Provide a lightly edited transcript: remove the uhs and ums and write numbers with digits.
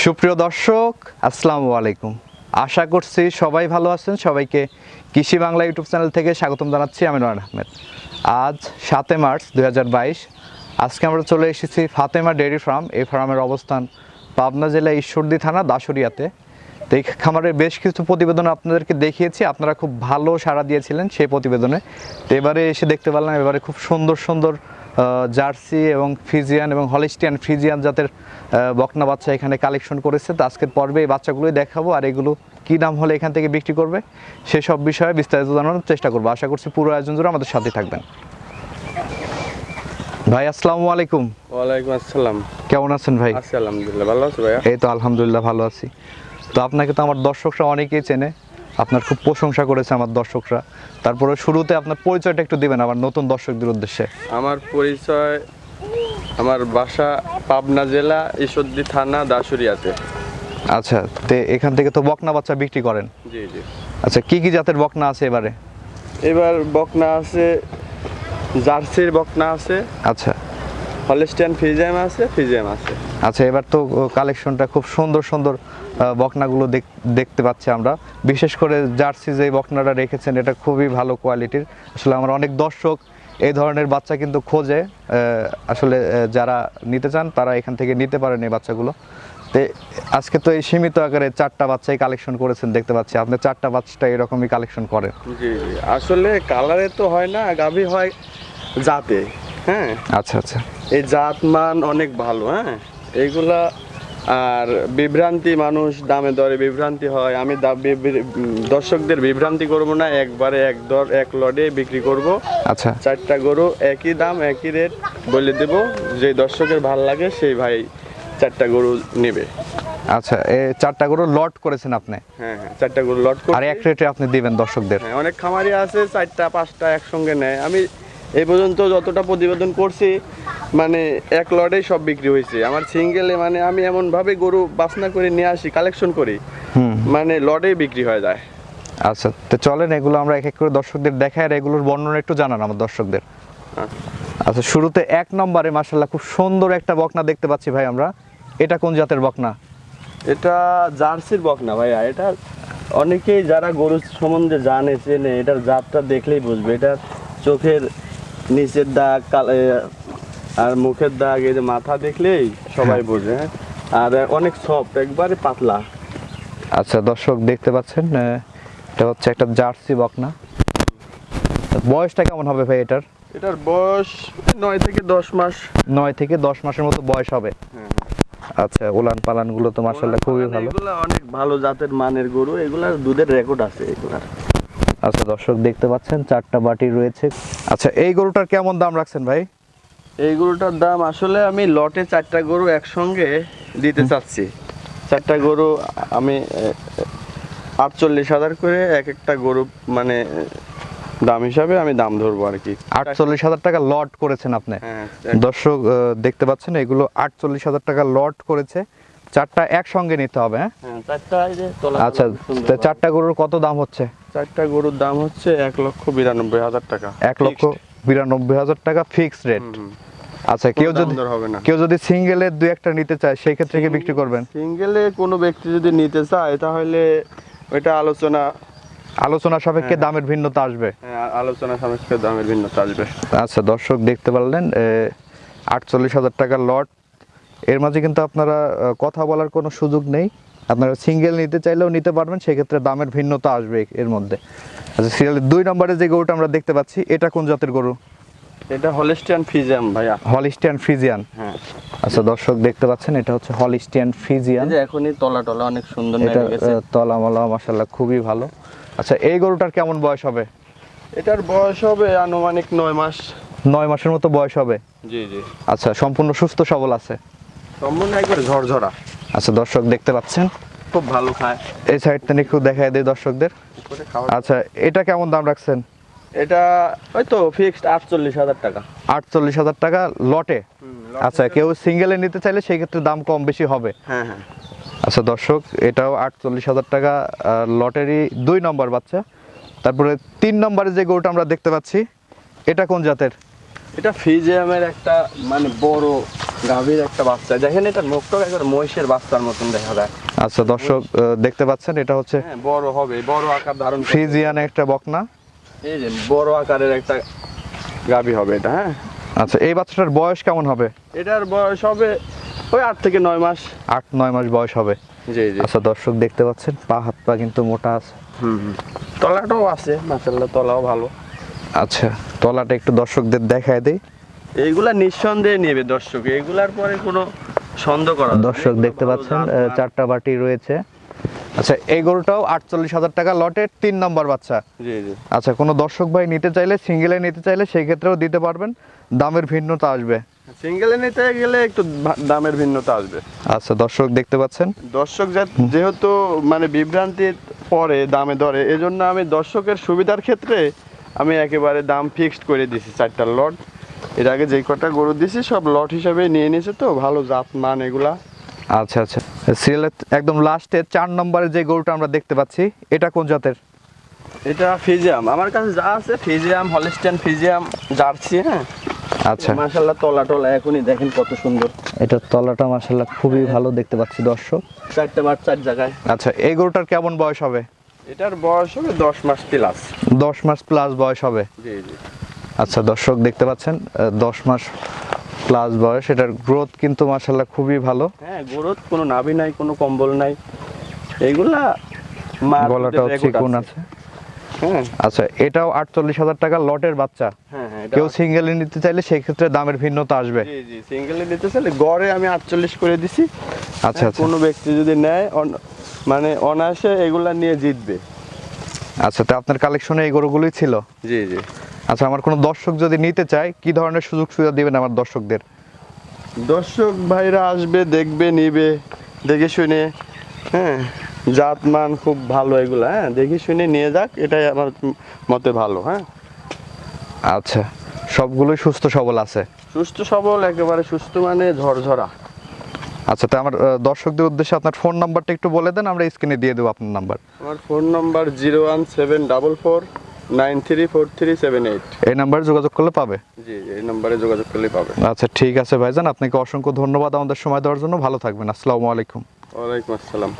সুপ্রিয় দর্শক আসসালামু আলাইকুম। আশা করছি সবাই ভালো আছেন। সবাইকে কৃষি বাংলা ইউটিউব চ্যানেল থেকে স্বাগতম জানাচ্ছি। আমি রয়জন আহমেদ। আজ 7 মার্চ 2022। আজকে আমরা চলে এসেছি ফাতেমা ডেয়ারি ফার্ম। এই ফার্মের অবস্থান পাবনা জেলা ঈশ্বরদী থানা দাসুরিয়াতে। তো এই খামারের বেশ কিছু প্রতিবেদন আপনাদেরকে দেখিয়েছি, আপনারা খুব ভালো সাড়া দিয়েছিলেন সেই প্রতিবেদনে। তো এবারে এসে দেখতে পারলাম এবারে খুব সুন্দর সুন্দর জার্সি এবং ফ্রিজিয়ান এবং হলিস্টিয়ান ফ্রিজিয়ান জাতের বকনা বাচ্চা এখানে কালেকশন করেছে। তো আজকের পর্বে এই বাচ্চাগুলোই দেখাবো, আর এগুলো কী দাম হলে এখান থেকে বিক্রি করবে সেসব বিষয়ে বিস্তারিত জানানোর চেষ্টা করবো। আশা করছি পুরো আয়োজন জুড়ে আমাদের সাথে থাকবেন। ভাই আসসালামু আলাইকুম। ওয়ালাইকুম আসসালাম। কেমন আছেন ভাই? আছি আলহামদুলিল্লাহ, ভালো আছি ভাইয়া। এই তো আলহামদুলিল্লাহ ভালো আছি। তো আপনাকে তো আমার দর্শকরা অনেকেই চেনে, আপনার খুব প্রশংসা করেছে আমার দর্শকরা। তারপরে শুরুতে আপনার পরিচয়টা একটু দিবেন আমার নতুন দর্শকদের উদ্দেশ্যে। আমার পরিচয়, আমার বাসা পাবনা জেলা ঈশ্বরদী থানা দাসুরিয়াতে। আচ্ছা, তো এখান থেকে তো বকনা বাচ্চা বিক্রি করেন? জি জি। আচ্ছা, কি কি জাতের বকনা আছে এবারে? এবার বকনা আছে, জার্সির বকনা আছে, আচ্ছা, হলিস্টিয়ান ফ্রিজিয়ান আছে, ফ্রিজিয়ান আছে। আচ্ছা, এবার তো কালেকশনটা খুব সুন্দর সুন্দর বকনাগুলো দেখতে পাচ্ছি আমরা। বিশেষ করে জার্সি যে বকনাটা রেখেছেন এটা খুবই ভালো কোয়ালিটির। আসলে আমার অনেক দর্শক এই ধরনের বাচ্চা কিন্তু খোঁজে, আসলে যারা নিতে চান তারা এখান থেকে নিতে পারেন এই বাচ্চাগুলো। তো আজকে তো এই সীমিত আকারে 4টা বাচ্চাই কালেকশন করেছেন দেখতে পাচ্ছি। আপনি 4টা বাচ্চা এরকমই কালেকশন করেন? জি জি। আসলে কালারে তো হয় না, গাভী হয় জাতে। হ্যাঁ, আচ্ছা আচ্ছা। এই জাত মান অনেক ভালো। হ্যাঁ, এইগুলা আর বিভ্রান্তি, মানুষ দামে দরে বিভ্রান্তি হয়। আমি দর্শকদের বিভ্রান্তি করব না, একবারে এক লটে বিক্রি করব। আচ্ছা, 4টা গরু একই দাম একই রেট বলে দেব, যে দর্শকের ভাল লাগে সেই ভাই 4টা গরু নেবে। আচ্ছা, এই 4টা গরু লট করেছেন আপনি? হ্যাঁ হ্যাঁ, 4টা গরু লট করে আর এক রেটে আপনি দিবেন দর্শকদের? হ্যাঁ, অনেক খামারি আছে 4টা 5টা একসঙ্গে নেয়। আমি এই পর্যন্ত যতটা প্রতিবেদন করছি মানে এক লটেই সব বিক্রি হয়েছে। আমার সিঙ্গেলে মানে আমি এমন ভাবে গরু বাছনা করে নিয়ে আসি, কালেকশন করি, মানে লটেই বিক্রি হয়ে যায়। আচ্ছা, তো চলেন এগুলো আমরা এক এক করে দর্শকদের দেখাই, আর এগুলোর বর্ণনা একটু জানান আমার দর্শকদের। আচ্ছা, শুরুতে 1 নম্বরে মাশাআল্লাহ খুব সুন্দর একটা বকনা দেখতে পাচ্ছি ভাই আমরা। এটা কোন জাতের বকনা? এটা জার্সির বকনা ভাইয়া। এটা অনেকেই যারা গরু সম্বন্ধে জানে, চেনে, এটার জাতটা দেখলেই বুঝবে। এটা চোখের নিচের দাগ আর মুখের দাগ, এই যে মাথা দেখলেই সবাই বোঝে। হ্যাঁ, আর অনেক সফট, একবারে পাতলা। আচ্ছা, দর্শক দেখতে পাচ্ছেন এটা হচ্ছে একটা জার্সি বকনা। বয়সটা কেমন হবে ভাই এটার? এটার বয়স 9 থেকে 10 মাস। 9 থেকে 10 মাসের মতো বয়স হবে। আচ্ছা, উলান পালান গুলো তো মাশাআল্লাহ খুবই ভালো। এগুলা অনেক ভালো জাতের মানের গরু, এগুলার দুধের রেকর্ড আছে এগুলার। আচ্ছা, দর্শক দেখতে পাচ্ছেন 4টা বাটি রয়েছে। আচ্ছা, এই গরুটার কেমন দাম রাখছেন ভাই? এই গরুটার দাম আসলে আমি লটে 4টা গরু একসঙ্গে দিতে চাচ্ছি। 4টা গরু আমি 48,000 করে এক একটা গরু, মানে দাম হিসাবে আমি দাম ধরবো আর কি। 48,000 টাকা লট করেছেন আপনি? হ্যাঁ, দর্শক দেখতে পাচ্ছেন এগুলো 48,000 টাকা লট করেছে। 4টা একসঙ্গে নিতে হবে? হ্যাঁ, 4টা এই যে তোলা। আচ্ছা, 4টা গরুর কত দাম হচ্ছে? 4টা গরুর দাম হচ্ছে 1,92,000 টাকা। 1,92,000 টাকা ফিক্সড রেট। আচ্ছা, কেউ যদি সিঙ্গেলে 2-1টা নিতে চায় সেই ক্ষেত্রে কি বিক্রি করবেন? সিঙ্গেলে কোনো ব্যক্তি যদি নিতে চায় তাহলে ওইটা আলোচনা সাপেক্ষে দামের ভিন্নতা আসবে। হ্যাঁ, আলোচনা সাপেক্ষে দামের ভিন্নতা আসবে। আচ্ছা, দর্শক দেখতে পারলেন 48,000 টাকা লট। এর মাঝে কিন্তু আপনারা কথা বলার কোনো সুযোগ নেই। আপনারা সিঙ্গেল নিতে চাইলেও নিতে পারবেন, সেক্ষেত্রে দামের ভিন্নতা আসবে এর মধ্যে। আচ্ছা, সিরিয়ালের 2 নম্বরে যে গরুটা আমরা দেখতে পাচ্ছি এটা কোন জাতের গরু? এটা হলিস্টিয়ান ফ্রিজিয়ান ভাইয়া। Holstein Friesian? হ্যাঁ। আচ্ছা, দর্শক দেখতে পাচ্ছেন এটা হচ্ছে হলিস্টিয়ান ফ্রিজিয়ান। এই যে এখনই তলা অনেক সুন্দর এটা গেছে। তলামলা মাশাআল্লাহ খুবই ভালো। আচ্ছা, এই গরুটার কেমন বয়স হবে? এটার বয়স হবে আনুমানিক 9 মাস। 9 মাসের মতো বয়স হবে? জি জি। আচ্ছা, সম্পূর্ণ সুস্থ সবল আছে? সম্পূর্ণ একবারে ঝরঝরা। আচ্ছা, দর্শক দেখতে পাচ্ছেন খুব ভালো খায়। এই সাইডটা একটু দেখায় দেয় দর্শকদের। আচ্ছা, এটা কেমন দাম রাখছেন? এটা ওই তো ফিক্সড 48,000 টাকা। 48,000 টাকা লটে? আচ্ছা, কেউ সিঙ্গেলে নিতে চাইলে সেই ক্ষেত্রে দাম কম বেশি হবে? হ্যাঁ হ্যাঁ। আচ্ছা, দর্শক এটাও 48,000 টাকা লটারি 2 নম্বর বাচ্চা। তারপরে 3 নম্বরে যে গরুটা আমরা দেখতে পাচ্ছি এটা কোন জাতের? এটা ফ্রিজিয়ামের একটা মানে বড় গাভীর একটা বাচ্চা দেখেন, এটা মুখটা একবার মহিষের বাচ্চার মতন দেখা যায়। আচ্ছা দর্শক দেখতে পাচ্ছেন এটা হচ্ছে হ্যাঁ, বড় হবে, বড় আকার ধারণ করবে। ফ্রিজিয়ান একটা বকনা। এই যে বড় আকারের একটা গাভী হবে এটা। হ্যাঁ, আচ্ছা এই বাচ্চাটার বয়স কেমন হবে? এটার বয়স হবে ওই 8 থেকে 9 মাস। 8-9 মাস বয়স হবে। জি জি। আচ্ছা দর্শক দেখতে পাচ্ছেন পা হাত পা কিন্তু মোটা আছে। তলাটাও আছে মাশাআল্লাহ, তলাও ভালো। আচ্ছা তলাটা একটু দর্শকদের দেখায় দেই। এইগুলা নিঃসন্দেহে নেবে দর্শক, এইগুলার পরে কোনো সন্দেহ করা যাবে না। দর্শক দেখতে পাচ্ছেন 4টা বাটি রয়েছে। আচ্ছা এই গরুটাও 48,000 টাকা লটে 3 নম্বর বাচ্চা। জি জি। আচ্ছা কোনো দর্শক ভাই নিতে চাইলে, সিঙ্গেলে নিতে চাইলে সেই ক্ষেত্রেও দিতে পারবেন, দামের ভিন্নতা আসবে। সিঙ্গেলে নিতে গেলে একটু দামের ভিন্নতা আসবে। আচ্ছা দর্শক দেখতে পাচ্ছেন, দর্শক যেহেতু মানে বিভ্রান্তির পরে দামে দরে, এজন্য আমি দর্শকের সুবিধার ক্ষেত্রে আমি একেবারে দাম ফিক্সড করে দিছি। 4টা লট, এর আগে যেই কটা গরু দিছি সব লট হিসাবে নিয়ে নিয়েছে, তো ভালো জাত মান এগুলা। আচ্ছা আচ্ছা সিরিয়ালের একদম লাস্টে 4 নম্বরে যে গরুটা আমরা দেখতে পাচ্ছি এটা কোন জাতের? এটা ফিজিয়াম, আমার কাছে যা আছে ফিজিয়াম, হলিস্টিয়ান ফিজিয়াম, জার্সি। হ্যাঁ আচ্ছা মাশাআল্লাহ, তলা টলা এখনই দেখেন কত সুন্দর। এটা তলাটা মাশাআল্লাহ খুবই ভালো দেখতে পাচ্ছি দর্শক। 4টা বার 4 জায়গায়। আচ্ছা এই গরুটার কেমন বয়স হবে? এটার বয়স হবে 10 মাস প্লাস। 10 মাস প্লাস বয়স হবে। জি জি। আচ্ছা দর্শক দেখতে পাচ্ছেন 10 মাস প্লাস বয়স, এটার গ্রোথ কিন্তু মাশাআল্লাহ খুবই ভালো। হ্যাঁ, গরুর কোনো নাভি নাই, কোনো কম্বল নাই, এইগুলা গলাটাও চিকন আছে। হ্যাঁ আচ্ছা এটাও 48,000 টাকা লটের বাচ্চা। হ্যাঁ হ্যাঁ। কেউ সিঙ্গেলে নিতে চাইলে সেই ক্ষেত্রে দামের ভিন্নতা আসবে। জি জি, সিঙ্গেলে নিতে চাইলে গড়ে আমি 48 করে দিছি। আচ্ছা আচ্ছা কোনো ব্যক্তি যদি নেয় মানে অনায়াসে এগুলা নিয়ে জিতবে। আচ্ছা তো আপনার কালেকশনে এই গরুগুলোই ছিল? জি জি। আচ্ছা আমার কোনো দর্শক যদি নিতে চায় কি ধরনের সুযোগ সুবিধা দিবেন আমার দর্শকদের? দর্শক ভাইরা আসবে, দেখবে, নিবে, দেখে শুনে। হ্যাঁ, জাত মান খুব ভালো এগুলা। হ্যাঁ, দেখে শুনে নিয়ে যাক, এটাই আমার মতে ভালো। হ্যাঁ আচ্ছা সবগুলোই সুস্থ সবল আছে? সুস্থ সবল, একেবারে সুস্থ মানে ঝরঝরা। আচ্ছা তো আমার দর্শকদের উদ্দেশ্যে আপনার ফোন নাম্বারটা একটু বলে দেন, আমরা স্ক্রিনে দিয়ে দেবো আপনার নাম্বার। আমার ফোন নাম্বার 01744934378। এই নাম্বারে যোগাযোগ করলে পাবে? জি, এই নাম্বারে যোগাযোগ করলেই পাবে। আচ্ছা ঠিক আছে ভাইজান, আপনাকে অসংখ্য ধন্যবাদ আমাদের সময় দেওয়ার জন্য। ভালো থাকবেন। আসসালামু আলাইকুম। ওয়ালাইকুম আসসালাম।